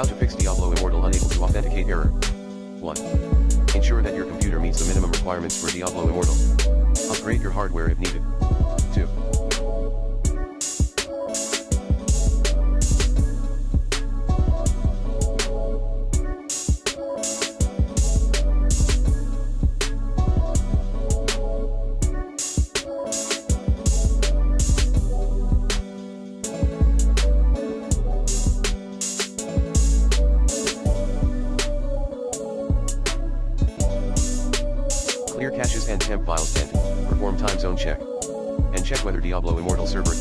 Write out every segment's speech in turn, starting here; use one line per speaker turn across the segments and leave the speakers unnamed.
How to fix Diablo Immortal unable to authenticate error. 1. Ensure that your computer meets the minimum requirements for Diablo Immortal. Upgrade your hardware if needed. 2. Clear caches and temp files and perform time zone check. And check whether Diablo Immortal server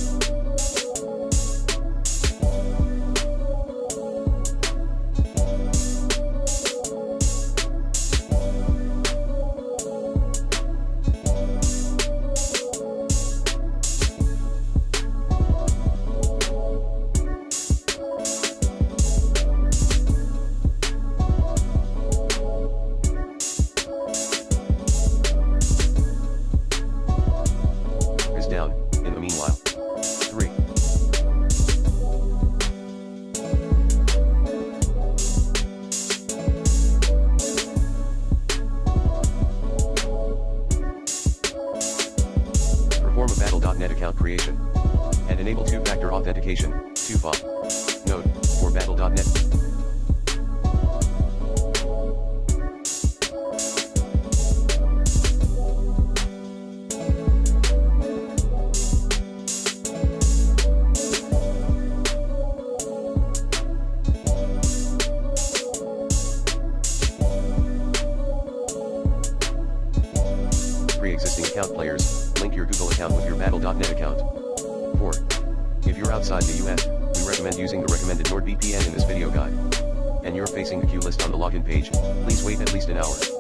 down, in the meanwhile. 3. Perform a Battle.net account creation. And enable two-factor authentication, 2FA. Node, or Battle.net. Pre-existing account players, link your Google account with your Battle.net account. 4. If you're outside the US, we recommend using the recommended NordVPN in this video guide. And you're facing the queue list on the login page, please wait at least an hour.